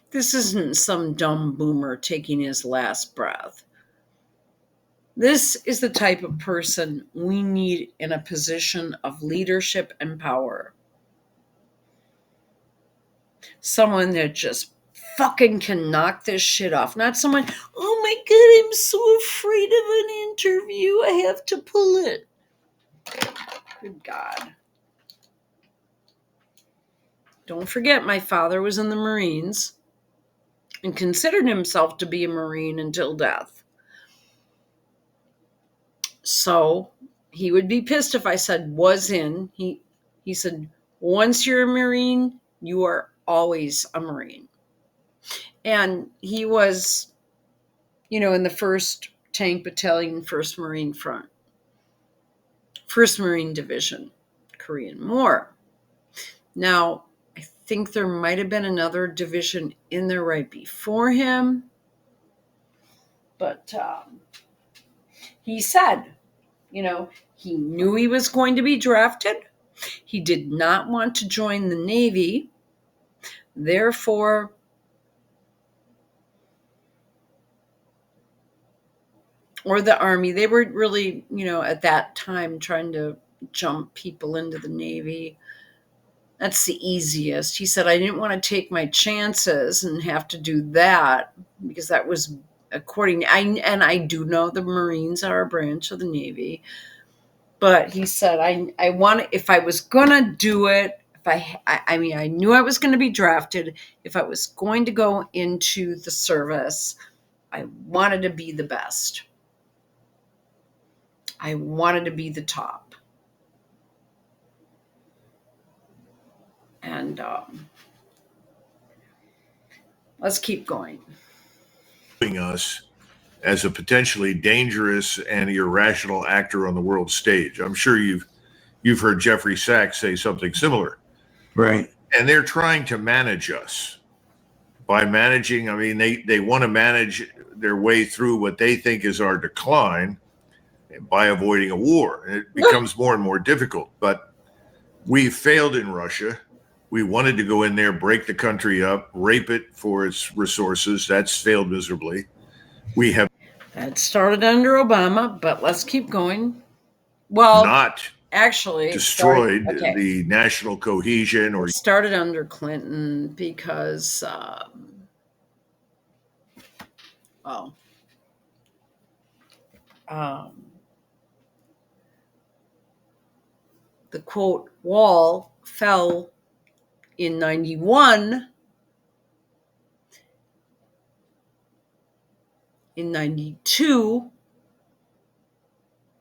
This isn't some dumb boomer taking his last breath. This is the type of person we need in a position of leadership and power. Someone that just fucking can knock this shit off. Not someone, oh my God, I'm so afraid of an interview. I have to pull it. Good God. Don't forget, my father was in the Marines and considered himself to be a Marine until death. So he would be pissed if I said was in. He said, once you're a Marine, you are always a Marine. And he was, in the 1st Tank Battalion, 1st Marine Front, 1st Marine Division, Korean War. Now, I think there might have been another division in there right before him. But he said, he knew he was going to be drafted. He did not want to join the Navy. Therefore, or the Army, they were really, at that time trying to jump people into the Navy. That's the easiest. He said, I didn't want to take my chances and have to do that because that was and I do know the Marines are a branch of the Navy. But he said, I want, if I was going to do it, I knew I was going to be drafted. If I was going to go into the service, I wanted to be the best. I wanted to be the top. And let's keep going. Us as a potentially dangerous and irrational actor on the world stage. I'm sure you've heard Jeffrey Sachs say something similar. Right. And they're trying to manage us. By managing, they want to manage their way through what they think is our decline by avoiding a war. And it becomes more and more difficult. But we failed in Russia. We wanted to go in there, break the country up, rape it for its resources. That's failed miserably. We have that started under Obama, but let's keep going. Well, not actually destroyed the national cohesion. Or it started under Clinton because, the quote wall fell in 91. In 92,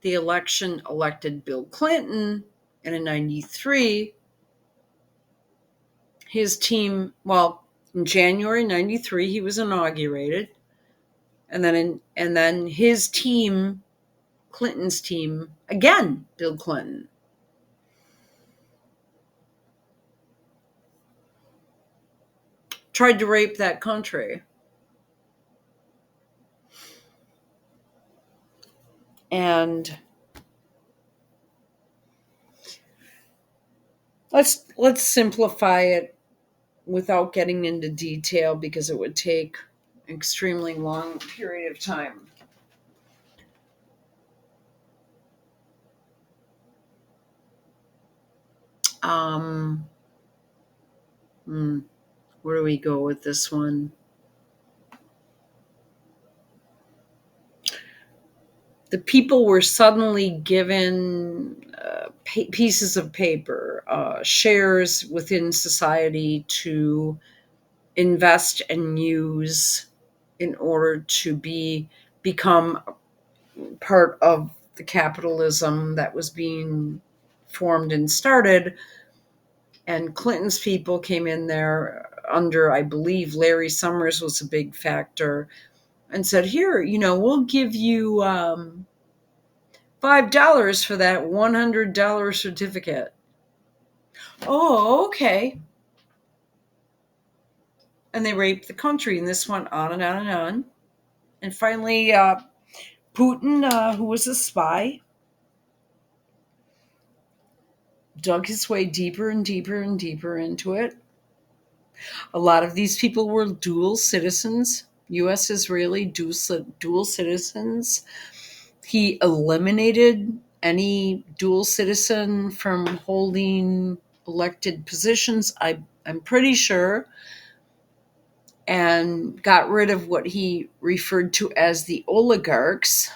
the election elected Bill Clinton, and in 93, his team, in January 93, he was inaugurated, and then his team, Clinton's team, again, Bill Clinton, tried to rape that country. And let's simplify it without getting into detail because it would take an extremely long period of time. Where do we go with this one? The people were suddenly given pieces of paper, shares within society to invest and use in order to become part of the capitalism that was being formed and started. And Clinton's people came in there under, I believe, Larry Summers was a big factor, and said, here, we'll give you $5 for that $100 certificate. Oh, okay. And they raped the country, and this went on and on and on. And finally, Putin, who was a spy, dug his way deeper and deeper and deeper into it. A lot of these people were dual citizens, U.S. Israeli dual citizens. He eliminated any dual citizen from holding elected positions, I'm pretty sure, and got rid of what he referred to as the oligarchs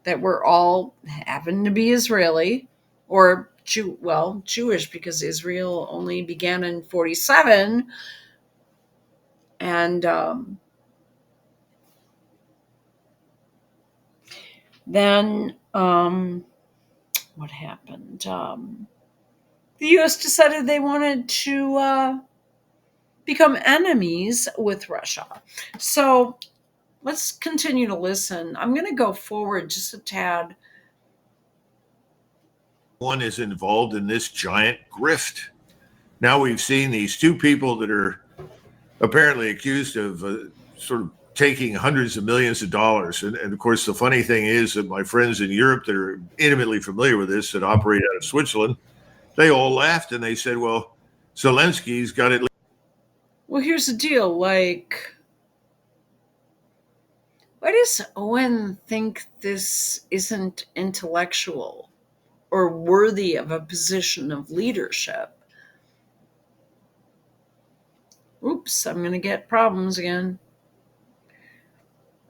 that were all happened to be Israeli or Jewish, because Israel only began in 47. And then what happened? The U.S. decided they wanted to become enemies with Russia. So let's continue to listen. I'm going to go forward just a tad. One is involved in this giant grift. Now we've seen these two people that are apparently accused of sort of taking hundreds of millions of dollars. And of course, the funny thing is that my friends in Europe that are intimately familiar with this, that operate out of Switzerland, they all laughed and they said, well, Zelensky's got at least. Well, here's the deal. Like, why does Owen think this isn't intellectual or worthy of a position of leadership? Oops, I'm going to get problems again.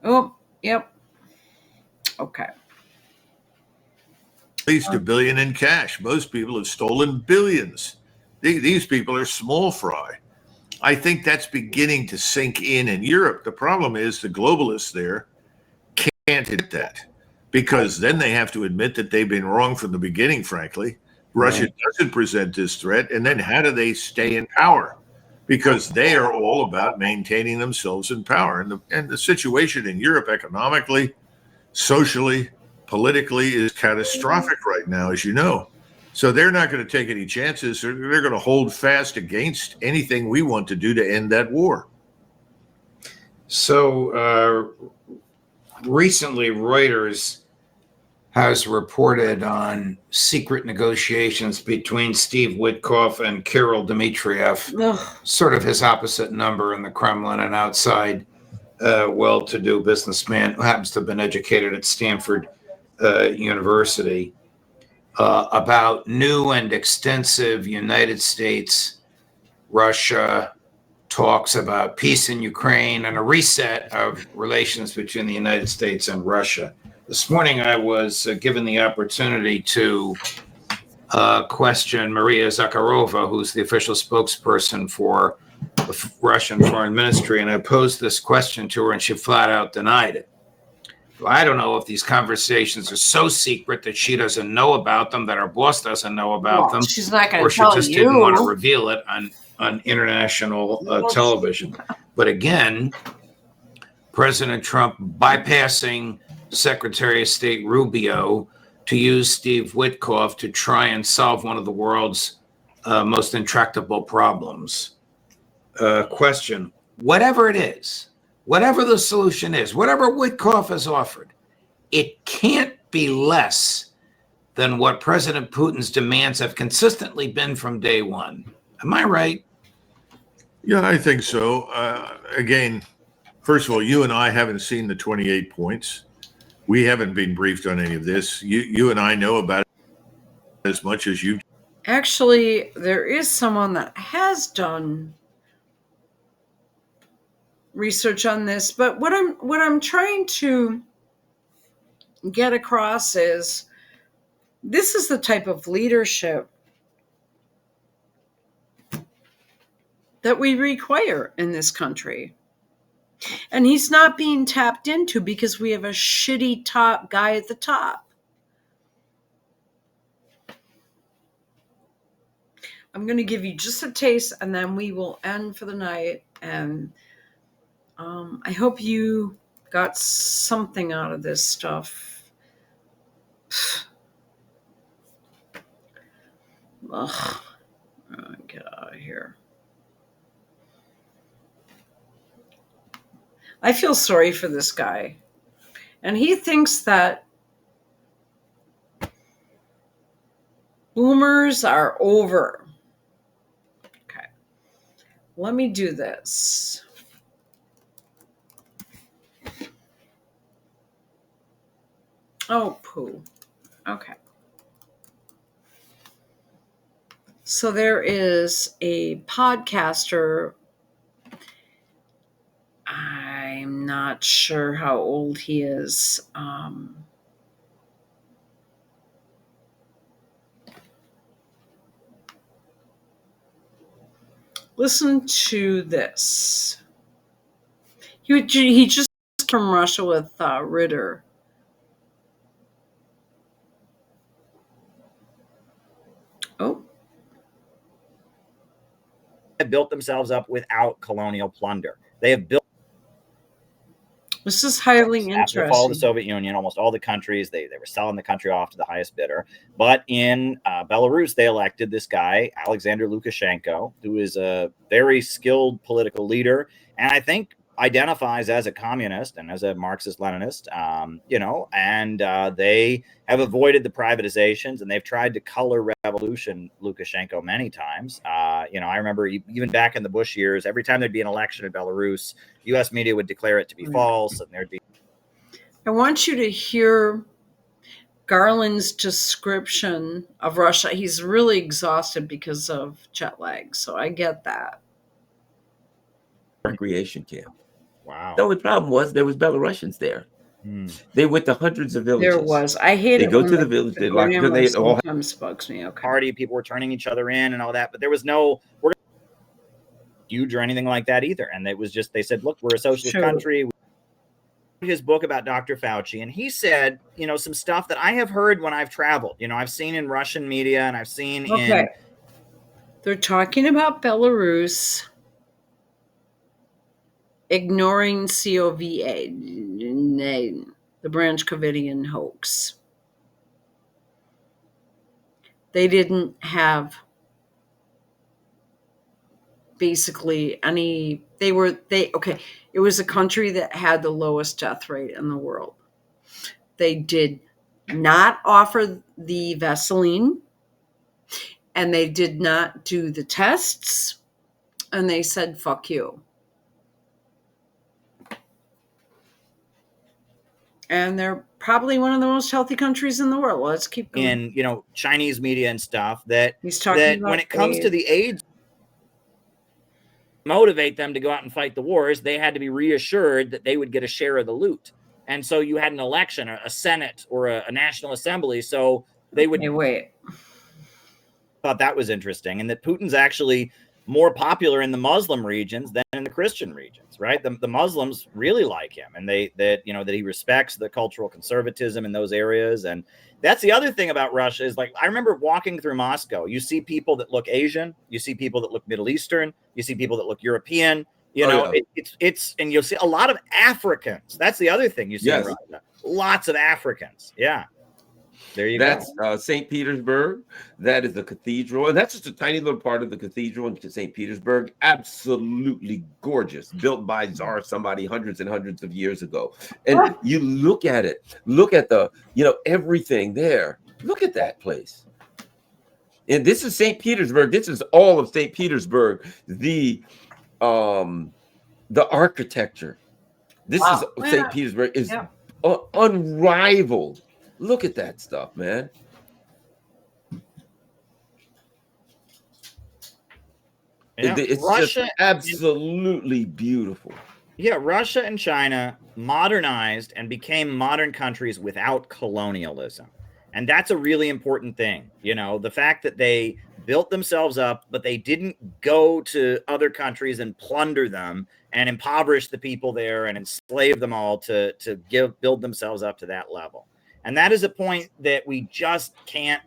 Oh, yep. Okay. At least $1 billion in cash. Most people have stolen billions. These people are small fry. I think that's beginning to sink in Europe. The problem is the globalists there can't admit that, because then they have to admit that they've been wrong from the beginning, frankly. Russia doesn't present this threat. And then how do they stay in power? Because they are all about maintaining themselves in power. And the situation in Europe economically, socially, politically is catastrophic right now, as you know. So they're not going to take any chances. They're going to hold fast against anything we want to do to end that war. So recently, Reuters has reported on secret negotiations between Steve Witkoff and Kirill Dmitriev, sort of his opposite number in the Kremlin, and outside well-to-do businessman who happens to have been educated at Stanford University, about new and extensive United States-Russia talks about peace in Ukraine and a reset of relations between the United States and Russia. This morning, I was given the opportunity to question Maria Zakharova, who's the official spokesperson for the Russian Foreign Ministry, and I posed this question to her, and she flat out denied it. I don't know if these conversations are so secret that she doesn't know about them, that our boss doesn't know about them, she's not going or to she tell just you. didn't want to reveal it on international television. But again, President Trump bypassing Secretary of State Rubio to use Steve Witkoff to try and solve one of the world's most intractable problems. Question, whatever it is, whatever the solution is, whatever Witkoff has offered, it can't be less than what President Putin's demands have consistently been from day one. Am I right? Yeah, I think so. Again, first of all, you and I haven't seen the 28 points. We haven't been briefed on any of this. You and I know about it as much as you. Actually, there is someone that has done research on this, but what I'm trying to get across is this is the type of leadership that we require in this country. And he's not being tapped into because we have a shitty top guy at the top. I'm going to give you just a taste and then we will end for the night. And I hope you got something out of this stuff. Ugh. Get out of here. I feel sorry for this guy. And he thinks that boomers are over. Okay. Let me do this. Oh, poo. Okay. So there is a podcaster. I'm not sure how old he is. Listen to this. He just came from Russia with Ritter. Oh. have built themselves up without colonial plunder. They have built. This is highly After the fall of the interesting. Soviet Union, almost all the countries, they were selling the country off to the highest bidder. But in Belarus, they elected this guy, Alexander Lukashenko, who is a very skilled political leader, and I think identifies as a communist and as a Marxist-Leninist, and they have avoided the privatizations, and they've tried to color revolution Lukashenko many times. I remember even back in the Bush years, every time there'd be an election in Belarus, U.S. media would declare it to be false, and there'd be. I want you to hear Garland's description of Russia. He's really exhausted because of jet lag, so I get that. Recreation camp. Wow. The only problem was there was Belarusians there. They went to hundreds of villages. There was. I hate They it. go when to the village. They lock because they all sometimes bugs me. Okay. Party, people were turning each other in and all that, but there was no huge or anything like that either. And it was just, they said, look, we're a socialist country. His book about Dr. Fauci, and he said, some stuff that I have heard when I've traveled. I've seen in Russian media, and I've seen in. They're talking about Belarus ignoring COVA, the Branch Covidian hoax. They didn't have basically any. It was a country that had the lowest death rate in the world. They did not offer the Vaseline, and they did not do the tests, and they said, fuck you. And they're probably one of the most healthy countries in the world. Let's keep going. In, Chinese media and stuff that when it comes to the AIDS, motivate them to go out and fight the wars, they had to be reassured that they would get a share of the loot. And so you had an election, a Senate or a National Assembly. So they would thought that was interesting. And that Putin's actually more popular in the Muslim regions than in the Christian regions, right? The Muslims really like him, and that he respects the cultural conservatism in those areas. And that's the other thing about Russia is, like, I remember walking through Moscow. You see people that look Asian, you see people that look Middle Eastern, you see people that look European. It's and you'll see a lot of Africans. That's the other thing you see in Russia. Lots of Africans. Yeah. There you go. That's St. Petersburg. That is the cathedral. And that's just a tiny little part of the cathedral in St. Petersburg. Absolutely gorgeous. Built by Tsar somebody hundreds and hundreds of years ago. And you look at it. Look at the, everything there. Look at that place. And this is St. Petersburg. This is all of St. Petersburg. The architecture. This is St. Petersburg is unrivaled. Look at that stuff, man. Yeah. It's Russia, just absolutely beautiful. Yeah, Russia and China modernized and became modern countries without colonialism. And that's a really important thing. The fact that they built themselves up, but they didn't go to other countries and plunder them and impoverish the people there and enslave them all to build themselves up to that level. And that is a point that we just can't,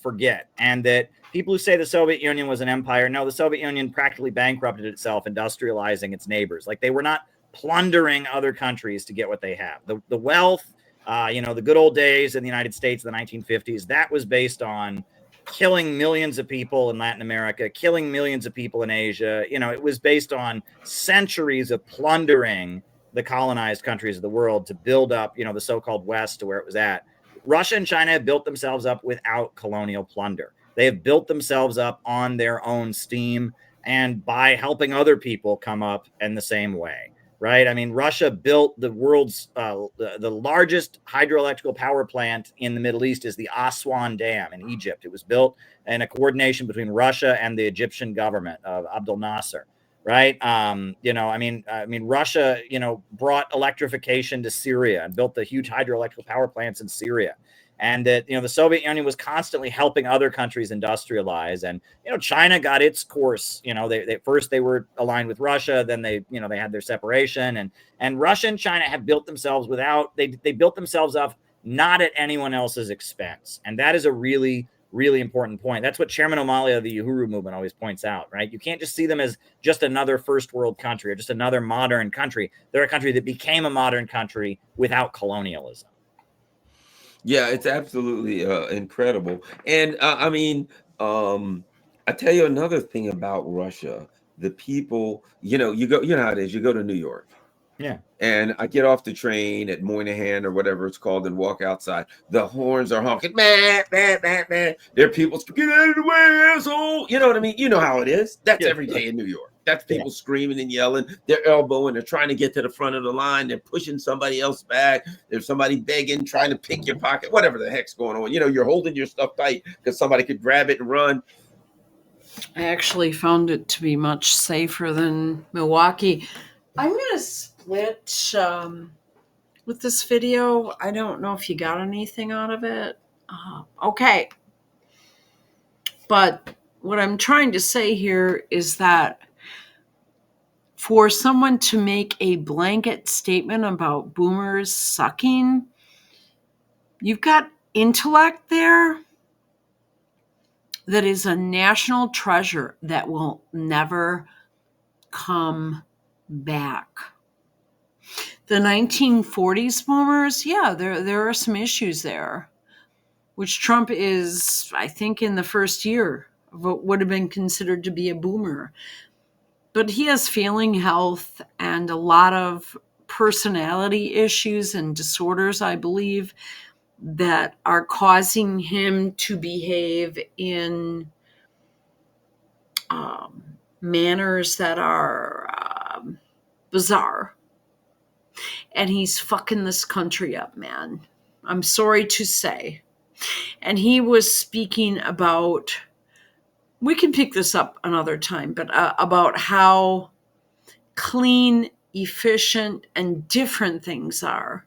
forget. And that people who say the Soviet Union was an empire, no, the Soviet Union practically bankrupted itself, industrializing its neighbors. Like, they were not plundering other countries to get what they have. The wealth, the good old days in the United States in the 1950s, that was based on killing millions of people in Latin America, killing millions of people in Asia. It was based on centuries of plundering the colonized countries of the world to build up, the so-called West to where it was at. Russia and China have built themselves up without colonial plunder. They have built themselves up on their own steam and by helping other people come up in the same way, right? I mean, Russia built the world's, the largest hydroelectrical power plant in the Middle East is the Aswan Dam in Egypt. It was built in a coordination between Russia and the Egyptian government of Abdel Nasser. Right. Russia, brought electrification to Syria and built the huge hydroelectric power plants in Syria. And that, the Soviet Union was constantly helping other countries industrialize. And, China got its course. They first they were aligned with Russia. Then they had their separation. And Russia and China have built themselves they built themselves up not at anyone else's expense. And that is a really really important point. That's what Chairman O'Malley of the Uhuru movement always points out, right? You can't just see them as just another first world country or just another modern country. They're a country that became a modern country without colonialism. Yeah, it's absolutely incredible. And I mean, I tell you another thing about Russia. The people, you know, you know how it is. You go to New York. Yeah. And I get off the train at Moynihan or whatever it's called and walk outside. The horns are honking. Man, man, man, man. There are people, get out of the way, asshole. You know what I mean? You know how it is. That's every day in New York. That's people screaming and yelling. They're elbowing. They're trying to get to the front of the line. They're pushing somebody else back. There's somebody begging, trying to pick your pocket, whatever the heck's going on. You know, you're holding your stuff tight because somebody could grab it and run. I actually found it to be much safer than Milwaukee. I'm going to split with this video. I don't know if you got anything out of it. Okay. But what I'm trying to say here is that for someone to make a blanket statement about boomers sucking, you've got intellect there that is a national treasure that will never come back. The 1940s boomers, yeah, there are some issues there, which Trump is, I think, in the first year of what would have been considered to be a boomer. But he has failing health and a lot of personality issues and disorders, I believe, that are causing him to behave in manners that are bizarre. And he's fucking this country up, man. I'm sorry to say. And he was speaking about, we can pick this up another time, but about how clean, efficient, and different things are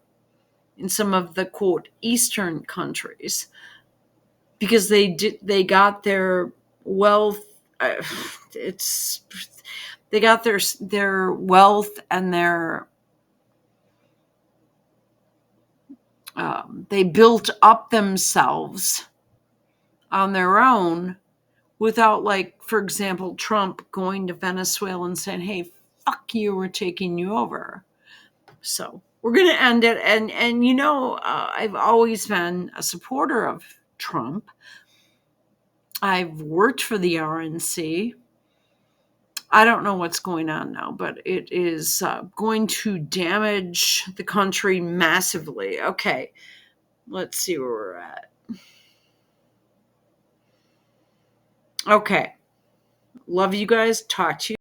in some of the, quote, Eastern countries, because they got their wealth. They got their wealth and their they built up themselves on their own without, like, for example, Trump going to Venezuela and saying, hey, fuck you, we're taking you over. So we're going to end it. And you know, I've always been a supporter of Trump. I've worked for the RNC. I don't know what's going on now, but it is going to damage the country massively. Okay, let's see where we're at. Okay. Love you guys. Talk to you.